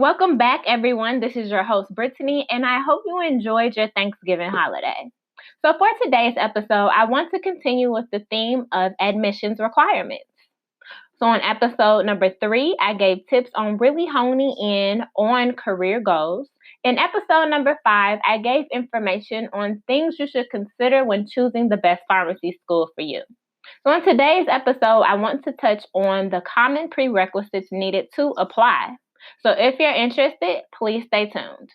Welcome back, everyone. This is your host, Brittany, and I hope you enjoyed your Thanksgiving holiday. So, for today's episode, I want to continue with the theme of admissions requirements. So, on episode number 3, I gave tips on really honing in on career goals. In episode number 5, I gave information on things you should consider when choosing the best pharmacy school for you. So, in today's episode, I want to touch on the common prerequisites needed to apply. So, if you're interested, please stay tuned.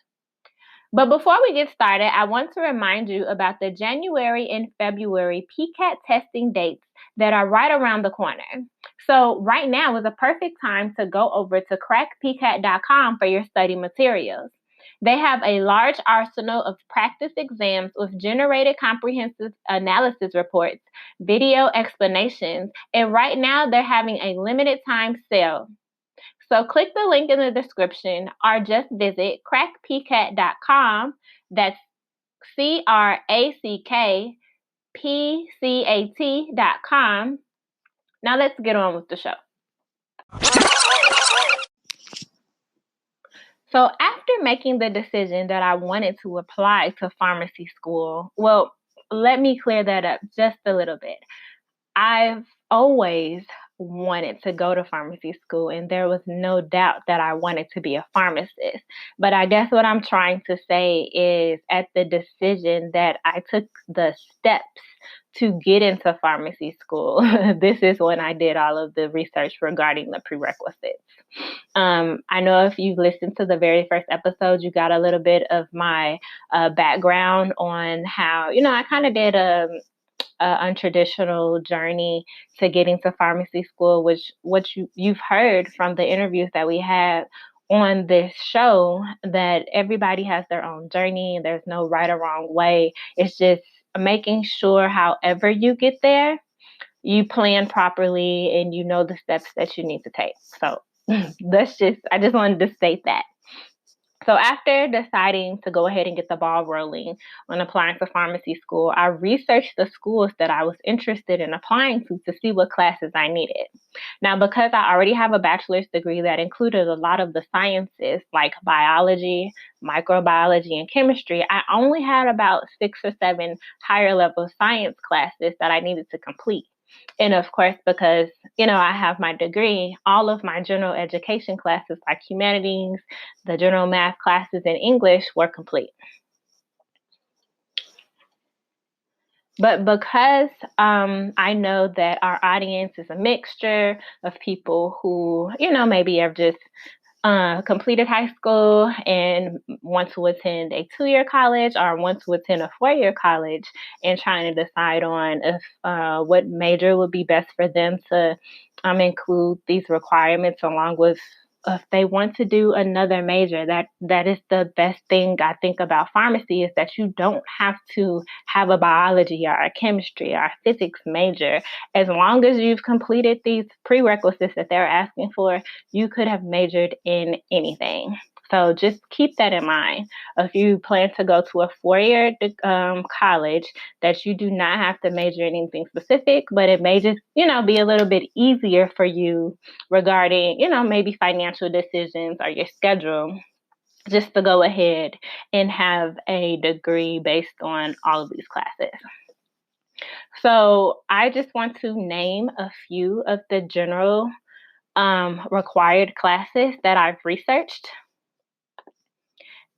But before we get started, I want to remind you about the January and February PCAT testing dates that are right around the corner. So, right now is a perfect time to go over to crackpcat.com for your study materials. They have a large arsenal of practice exams with generated comprehensive analysis reports, video explanations, and right now they're having a limited time sale. So click the link in the description or just visit crackpcat.com. That's crackpcat.com. Now let's get on with the show. So after making the decision that I wanted to apply to pharmacy school, well, let me clear that up just a little bit. I've always wanted to go to pharmacy school, and there was no doubt that I wanted to be a pharmacist. But I guess what I'm trying to say is at the decision that I took the steps to get into pharmacy school, this is when I did all of the research regarding the prerequisites. I know if you listened to the very first episode, you got a little bit of my background on how, I kind of did a untraditional journey to getting to pharmacy school, which what you've heard from the interviews that we had on this show, that everybody has their own journey. There's no right or wrong way. It's just making sure however you get there, you plan properly and you know the steps that you need to take. So I just wanted to state that. So after deciding to go ahead and get the ball rolling on applying for pharmacy school, I researched the schools that I was interested in applying to see what classes I needed. Now, because I already have a bachelor's degree that included a lot of the sciences like biology, microbiology, and chemistry, I only had about 6 or 7 higher level science classes that I needed to complete. And of course, because, I have my degree, all of my general education classes like humanities, the general math classes, and English were complete. But because I know that our audience is a mixture of people who, maybe have just completed high school and want to attend a 2-year college or want to attend a 4-year college and trying to decide on if what major would be best for them to include these requirements, along with if they want to do another major. That is the best thing I think about pharmacy, is that you don't have to have a biology or a chemistry or a physics major. As long as you've completed these prerequisites that they're asking for, you could have majored in anything. So just keep that in mind. If you plan to go to a 4-year college, that you do not have to major in anything specific, but it may just, be a little bit easier for you regarding, maybe financial decisions or your schedule, just to go ahead and have a degree based on all of these classes. So I just want to name a few of the general required classes that I've researched.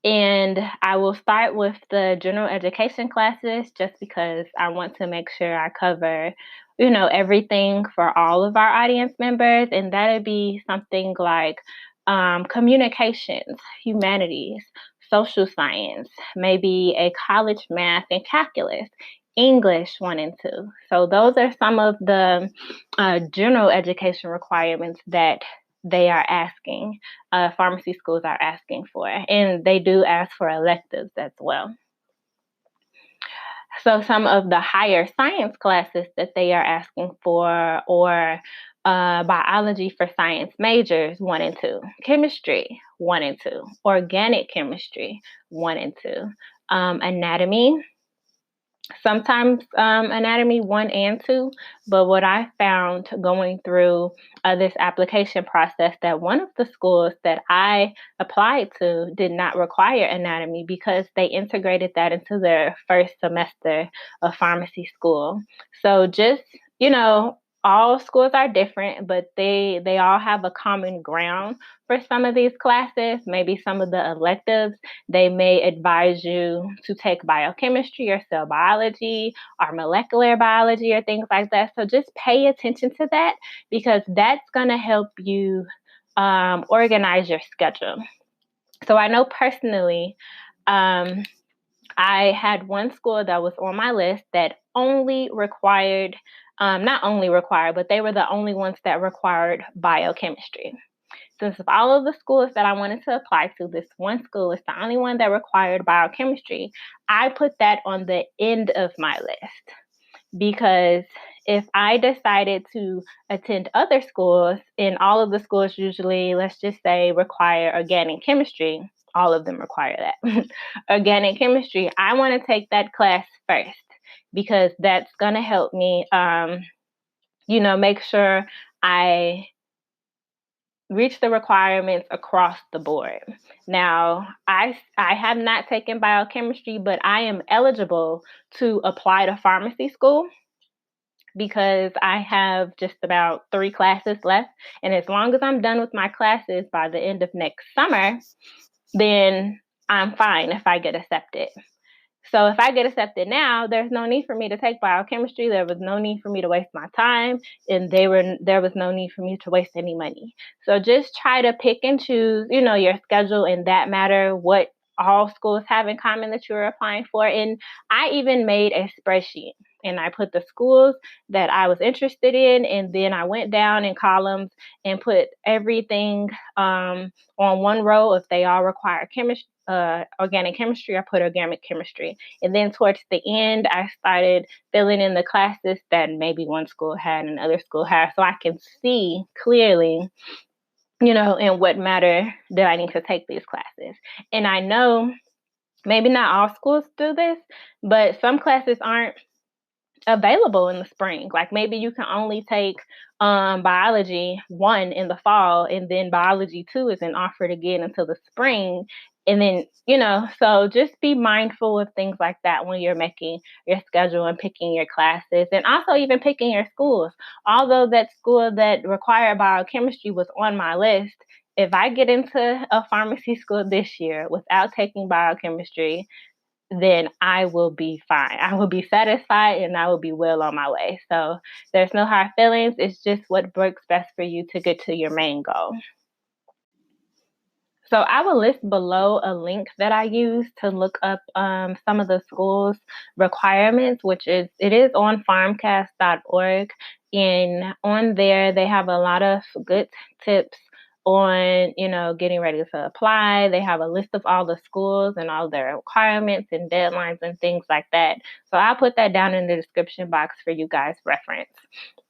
And I will start with the general education classes just because I want to make sure I cover, everything for all of our audience members. And that would be something like communications, humanities, social science, maybe a college math and calculus, English 1 and 2. So those are some of the general education requirements that they are asking, pharmacy schools are asking for, and they do ask for electives as well. So some of the higher science classes that they are asking for, or biology for science majors 1 and 2, chemistry 1 and 2, organic chemistry 1 and 2, anatomy, sometimes anatomy 1 and 2. But what I found going through this application process, that one of the schools that I applied to did not require anatomy because they integrated that into their first semester of pharmacy school. So just, you know, all schools are different, but they all have a common ground for some of these classes. Maybe some of the electives, they may advise you to take biochemistry or cell biology or molecular biology or things like that. So just pay attention to that, because that's going to help you organize your schedule. So I know personally, um, I had one school that was on my list that only required, not only required, but they were the only ones that required biochemistry. Since of all of the schools that I wanted to apply to, this one school is the only one that required biochemistry. I put that on the end of my list, because if I decided to attend other schools, and all of the schools usually, let's just say, require organic chemistry, all of them require that. Organic chemistry, I want to take that class first, because that's going to help me, make sure I reach the requirements across the board. Now, I have not taken biochemistry, but I am eligible to apply to pharmacy school because I have just about 3 classes left. And as long as I'm done with my classes by the end of next summer, then I'm fine if I get accepted. So if I get accepted now, there's no need for me to take biochemistry. There was no need for me to waste my time, and there was no need for me to waste any money. So just try to pick and choose, your schedule in that matter, what all schools have in common that you're applying for. And I even made a spreadsheet, and I put the schools that I was interested in, and then I went down in columns and put everything on one row. If they all require chemistry, organic chemistry, I put organic chemistry. And then towards the end, I started filling in the classes that maybe one school had and another school had, so I can see clearly, in what matter do I need to take these classes. And I know maybe not all schools do this, but some classes aren't available in the spring. Like maybe you can only take biology 1 in the fall, and then biology 2 isn't offered again until the spring. And then, so just be mindful of things like that when you're making your schedule and picking your classes, and also even picking your schools. Although that school that required biochemistry was on my list, if I get into a pharmacy school this year without taking biochemistry, then I will be fine. I will be satisfied, and I will be well on my way. So there's no hard feelings. It's just what works best for you to get to your main goal. So I will list below a link that I use to look up some of the school's requirements, it is on pharmcast.org. And on there, they have a lot of good tips on, getting ready to apply. They have a list of all the schools and all their requirements and deadlines and things like that. So I'll put that down in the description box for you guys' reference.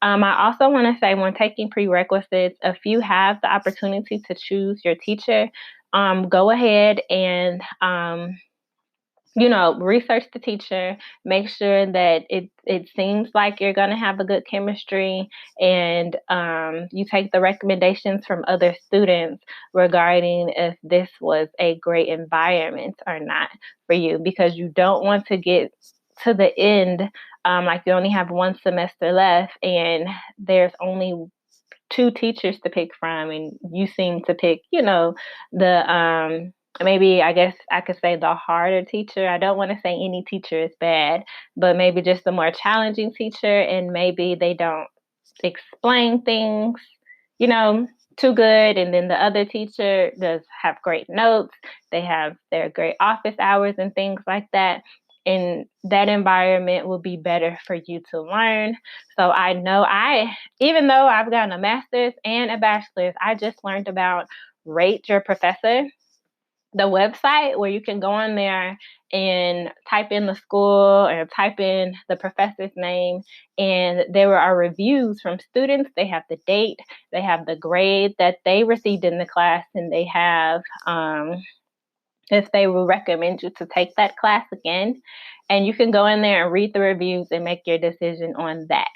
I also want to say, when taking prerequisites, if you have the opportunity to choose your teacher, go ahead and research the teacher. Make sure that it seems like you're going to have a good chemistry, and you take the recommendations from other students regarding if this was a great environment or not for you, because you don't want to get to the end, like you only have 1 semester left and there's only 2 teachers to pick from, and you seem to pick, the maybe, I guess I could say, the harder teacher. I don't want to say any teacher is bad, but maybe just the more challenging teacher, and maybe they don't explain things, too good. And then the other teacher does have great notes. They have their great office hours and things like that. And that environment will be better for you to learn. So I know even though I've gotten a master's and a bachelor's, I just learned about Rate Your Professor, the website where you can go on there and type in the school or type in the professor's name, and there are reviews from students. They have the date, they have the grade that they received in the class, and they have if they will recommend you to take that class again. And you can go in there and read the reviews and make your decision on that.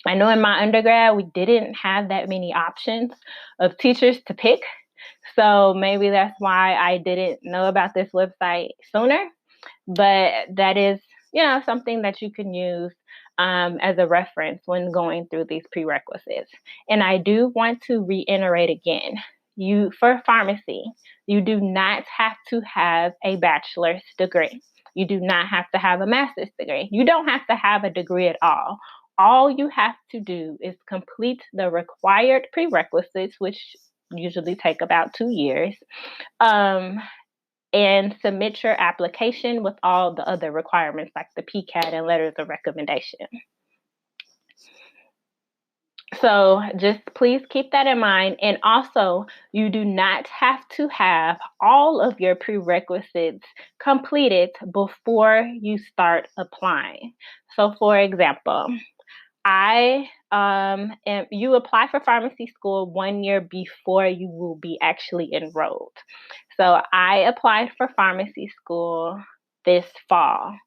I know in my undergrad, we didn't have that many options of teachers to pick. So maybe that's why I didn't know about this website sooner. But that is, something that you can use as a reference when going through these prerequisites. And I do want to reiterate again, for pharmacy, you do not have to have a bachelor's degree. You do not have to have a master's degree. You don't have to have a degree at all. All you have to do is complete the required prerequisites, which usually take about 2 years, and submit your application with all the other requirements like the PCAT and letters of recommendation. So just please keep that in mind. And also, you do not have to have all of your prerequisites completed before you start applying. So for example, you apply for pharmacy school 1 year before you will be actually enrolled. So I applied for pharmacy school this fall.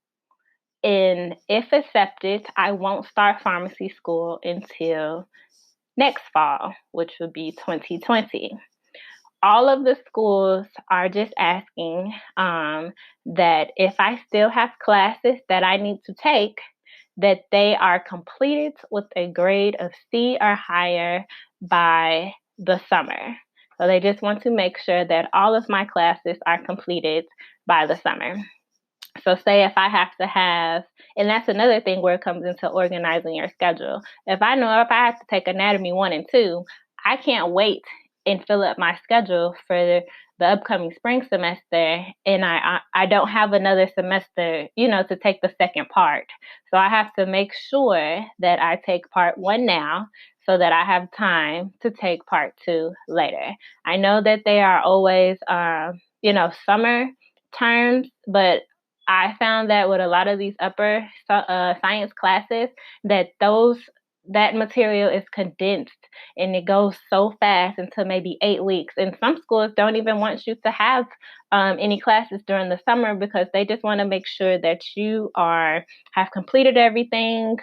And if accepted, I won't start pharmacy school until next fall, which would be 2020. All of the schools are just asking that if I still have classes that I need to take, that they are completed with a grade of C or higher by the summer. So they just want to make sure that all of my classes are completed by the summer. So say if I have to have, and that's another thing where it comes into organizing your schedule. If I know if I have to take anatomy 1 and 2, I can't wait and fill up my schedule for the upcoming spring semester, and I don't have another semester, to take the second part. So I have to make sure that I take part 1 now so that I have time to take part 2 later. I know that they are always, summer terms, but I found that with a lot of these upper science classes, that material is condensed and it goes so fast into maybe 8 weeks. And some schools don't even want you to have any classes during the summer because they just want to make sure that you have completed everything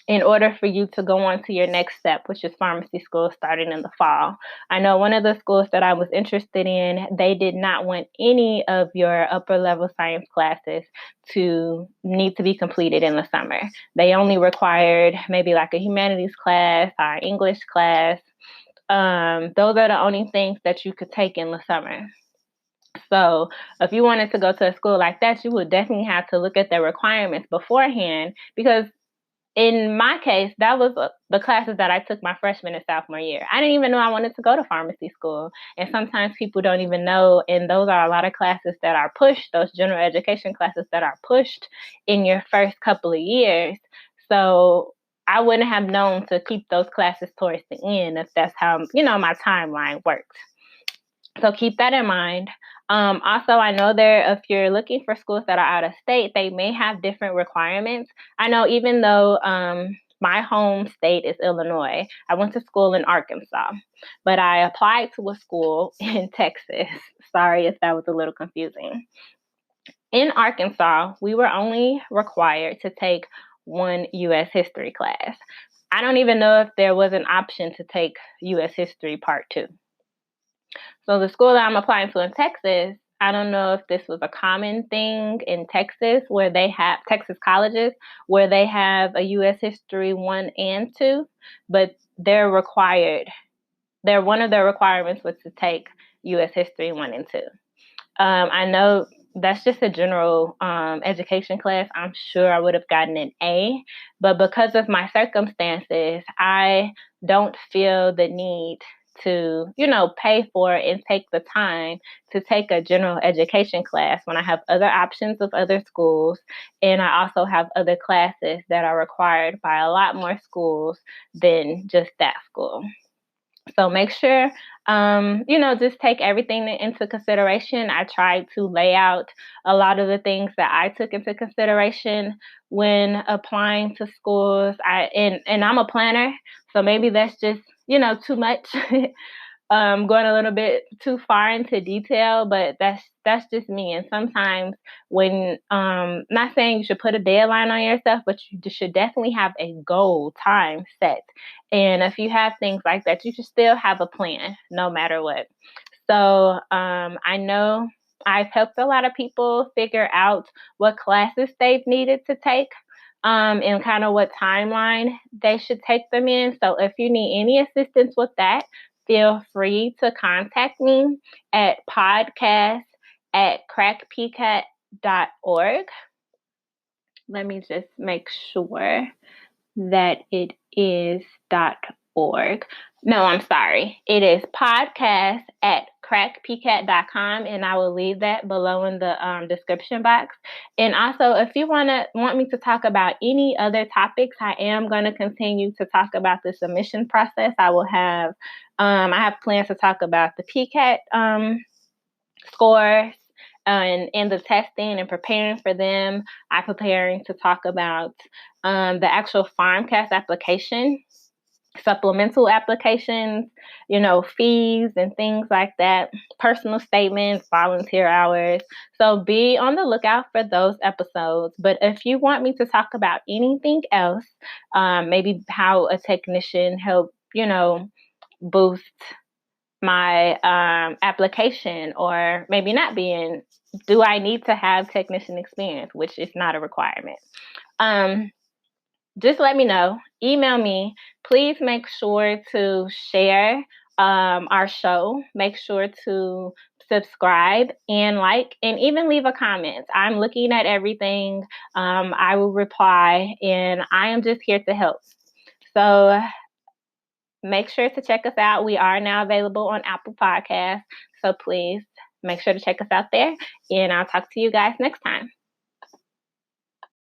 in order for you to go on to your next step, which is pharmacy school starting in the fall. I know one of the schools that I was interested in, they did not want any of your upper level science classes to need to be completed in the summer. They only required maybe like a humanities class or English class. Those are the only things that you could take in the summer. So if you wanted to go to a school like that, you would definitely have to look at the requirements beforehand, because in my case, that was the classes that I took my freshman and sophomore year. I didn't even know I wanted to go to pharmacy school. And sometimes people don't even know. And those are a lot of classes that are pushed, those general education classes that are pushed in your first couple of years. So I wouldn't have known to keep those classes towards the end if that's how, my timeline works. So keep that in mind. Also, I know if you're looking for schools that are out of state, they may have different requirements. I know even though my home state is Illinois, I went to school in Arkansas, but I applied to a school in Texas. Sorry if that was a little confusing. In Arkansas, we were only required to take 1 U.S. history class. I don't even know if there was an option to take U.S. history part 2. So the school that I'm applying to in Texas, I don't know if this was a common thing in Texas where they have Texas colleges where they have a U.S. history 1 and 2, but they're required. One of their requirements was to take U.S. history 1 and 2. I know that's just a general education class. I'm sure I would have gotten an A, but because of my circumstances, I don't feel the need to, pay for and take the time to take a general education class when I have other options of other schools. And I also have other classes that are required by a lot more schools than just that school. So make sure, just take everything into consideration. I tried to lay out a lot of the things that I took into consideration when applying to schools. And I'm a planner, so maybe that's just, too much. going a little bit too far into detail, but that's just me. And sometimes when not saying you should put a deadline on yourself, but you should definitely have a goal time set. And if you have things like that, you should still have a plan no matter what. So I know I've helped a lot of people figure out what classes they've needed to take and kind of what timeline they should take them in. So if you need any assistance with that, feel free to contact me at podcast@crackpcat.org. Let me just make sure that it is .org. No, I'm sorry. It is podcast@crackpcat.com, and I will leave that below in the description box. And also, if you want me to talk about any other topics, I am going to continue to talk about the submission process. I have plans to talk about the PCAT scores and the testing and preparing for them. I'm preparing to talk about the actual pharmd application, supplemental applications, fees and things like that, personal statements, volunteer hours. So be on the lookout for those episodes. But if you want me to talk about anything else, maybe how a technician helped, boost my application, or maybe not do I need to have technician experience, which is not a requirement. Just let me know. Email me. Please make sure to share our show. Make sure to subscribe and like, and even leave a comment. I'm looking at everything. I will reply, and I am just here to help. So make sure to check us out. We are now available on Apple Podcasts. So please make sure to check us out there. And I'll talk to you guys next time.